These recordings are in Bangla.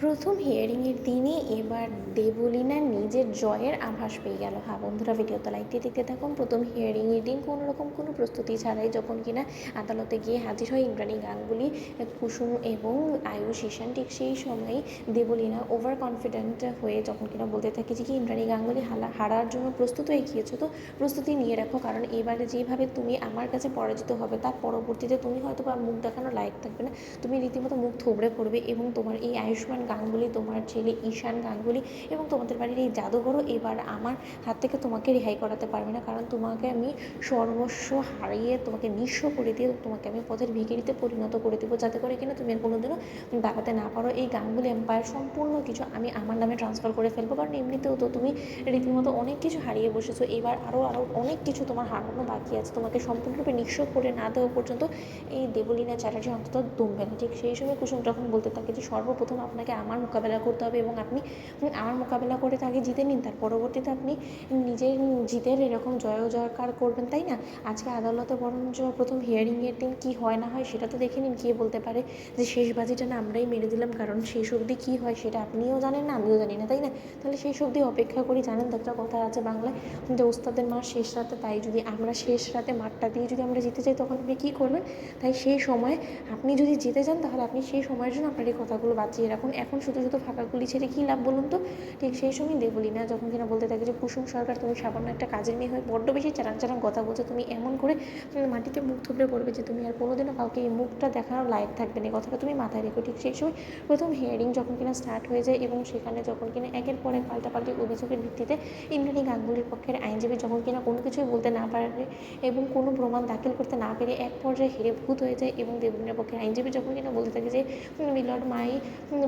প্রথম হিয়ারিংয়ের দিনই এবার দেবলীনা নিজের জয়ের আভাস পেয়ে গেল। হ্যাঁ বন্ধুরা, ভিডিওতে লাইক দিয়ে দেখতে থাকুন। প্রথম হিয়ারিংয়ের দিন কোনো রকম কোনো প্রস্তুতি ছাড়াই যখন কিনা আদালতে গিয়ে হাজির হয় ইন্দ্রাণী গাঙ্গুলি, কুসুম এবং আয়ুষ ঈশান, ঠিক সেই সময়ই দেবলীনা ওভার কনফিডেন্ট হয়ে যখন কিনা বলতে থাকে যে কি ইন্দ্রাণী গাঙ্গুলি হারার জন্য প্রস্তুত হয়ে গিয়েছো, তো প্রস্তুতি নিয়ে রাখো, কারণ এবারে যেভাবে তুমি আমার কাছে পরাজিত হবে তার পরবর্তীতে তুমি হয়তো বা মুখ দেখানোর লায়ক থাকবে না, তুমি রীতিমতো মুখ থুবড়ে পড়বে এবং তোমার এই আয়ুষ্মান গাঙ্গুলি, তোমার ছেলে ঈশান গাঙ্গুলি এবং তোমাদের বাড়ির এই জাদুঘরও এবার আমার হাত থেকে তোমাকে রেহাই করাতে পারবে না, কারণ তোমাকে আমি সর্বস্ব হারিয়ে তোমাকে নিঃস্ব করে দিয়ে তোমাকে আমি পথের ভিখিরিতে পরিণত করে দেবো, যাতে করে কিনা তুমি আর কোনোদিনও দাঁড়াতে না পারো। এই গাঙ্গুলি এম্পায়ার সম্পূর্ণ কিছু আমি আমার নামে ট্রান্সফার করে ফেলবো, কারণ এমনিতেও তো তুমি রীতিমতো অনেক কিছু হারিয়ে বসেছো, এবার আরও অনেক কিছু তোমার হারানো বাকি আছে। তোমাকে সম্পূর্ণরূপে নিঃস্ব করে না দেওয়া পর্যন্ত এই দেবলীনা চ্যাটার্জি অন্তত দমবে না। ঠিক সেই সময় কুসুম যখন বলতে থাকে যে সর্বপ্রথম আপনাকে আমার মোকাবেলা করতে হবে এবং আপনি আমার মোকাবেলা করে তাকে জিতে নিন, তার পরবর্তীতে আপনি নিজের জিতের এরকম জয়কার করবেন, তাই না? আজকে আদালতে বরঞ্চ প্রথম হিয়ারিংয়ের দিন কী হয় না হয় সেটা তো দেখে নিন। কে বলতে পারে যে শেষ বাজিটা না আমরাই মেরে দিলাম, কারণ শেষ অবধি কী হয় সেটা আপনিও জানেন না, আমিও জানি না, তাই না? তাহলে শেষ অবধি অপেক্ষা করি। জানেন তো একটা কথা আছে বাংলায় যে ওস্তাদের মার শেষ রাতে, তাই যদি আমরা শেষ রাতে মাঠটা দিয়ে যদি আমরা জিতে যাই তখন আপনি কী করবেন? তাই সেই সময় আপনি যদি জিতে যান তাহলে আপনি সেই সময়ের জন্য আপনার এই কথাগুলো বাঁচিয়ে রাখুন। এখন শুধু শুধু ফাঁকা গুলি ছেড়ে কী লাভ বলুন তো? ঠিক সেই সময় দেবলীনা যখন কিনা বলতে থাকে যে কুসুম সরকার, তুমি সামান্য একটা কাজের মেয়ে হয়ে বড্ড বেশি চারাং চারাং কথা বলছো, তুমি এমন করে মাটিতে মুখ থুবড়ে পড়বে যে তুমি আর কোনোদিনও কাউকে এই মুখটা দেখানোর লায়ক থাকবে না, এই কথাটা তুমি মাথায় রেখো। ঠিক সেই সময় প্রথম হিয়ারিং যখন কিনা স্টার্ট হয়ে যায় এবং সেখানে যখন কিনা একের পর এক পাল্টাপাল্টি অভিযোগের ভিত্তিতে ইন্দ্রাণী গাঙ্গুলির পক্ষের আইনজীবী যখন কিনা কোনো কিছুই বলতে না পারে এবং কোনো প্রমাণ দাখিল করতে না পেরে এক পর্যায়ে হেরে ভূত হয়ে যায়, এবং দেবলীনার পক্ষের আইনজীবী যখন কিনা বলতে থাকে যে মিলর্ড মাই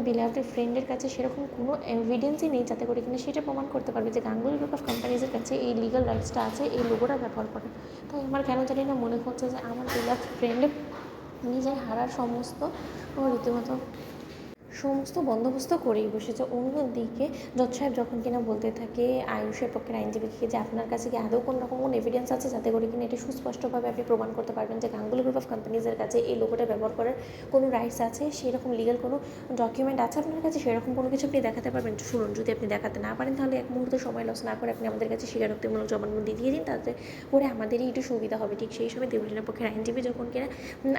বিলাভড ফ্রেন্ডের কাছে সেরকম কোনো এভিডেন্সই নেই যাতে করে কিনা সেটা প্রমাণ করতে পারবে যে গাঙ্গুলি গ্রুপ অফ কোম্পানিজের কাছে এই লিগাল রাইটসটা আছে এই লোগোটা ব্যবহার করে। তাই আমার কেন জানি না মনে হচ্ছে যে আমার বিলাভড ফ্রেন্ড নিজের হারার সমস্ত বন্দোবস্ত করেই বসেছে। অন্যদিকে জজ সাহেব যখন কিনা বলতে থাকে আয়ুষের পক্ষের আইনজীবীকে যে আপনার কাছে কি আদৌ কোনো রকম কোনো এভিডেন্স আছে যাতে করে কিনা এটা সুস্পষ্টভাবে আপনি প্রমাণ করতে পারবেন যে গাঙ্গুলি গ্রুপ অফ কোম্পানিজের কাছে এই লোগোটা ব্যবহার করার কোনো রাইটস আছে, সেরকম লিগাল কোনো ডকুমেন্ট আছে আপনার কাছে, সেরকম কোনো কিছু আপনি দেখাতে পারবেন? শুনুন, যদি আপনি দেখাতে না পারেন তাহলে এক মুহূর্তে সময় লস না করে আপনি আমাদের কাছে স্বীকারোক্তিমূলক জবানবন্দি দিয়ে দিন, তাতে করে আমাদেরই একটু সুবিধা হবে। ঠিক সেই সময় দেবলীনার পক্ষের আইনজীবী যখন কিনা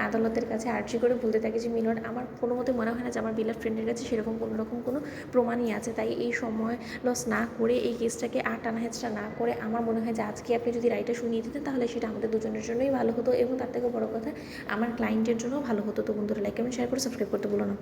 আদালতের কাছে আর্জি করে বলতে থাকে যে মিলর্ড, আমার কোনো মতে মনে হয় না যে আমার বিলাভ ফ্রেন্ডের কাছে সেরকম কোনো রকম কোনো প্রমাণই আছে, তাই এই সময় লস না করে এই কেসটাকে আর টানাহেঁচড়া না করে আমার মনে হয় যে আজকে আপনি যদি রায়টা শুনিয়ে দিতেন তাহলে সেটা আমাদের দুজনের জন্যই ভালো হতো এবং তার থেকে বড় কথা আমার ক্লায়েন্টের জন্যও ভালো হতো। তো বন্ধুরা, লাইক কমেন্ট শেয়ার করে সাবস্ক্রাইব করতে ভুলো না।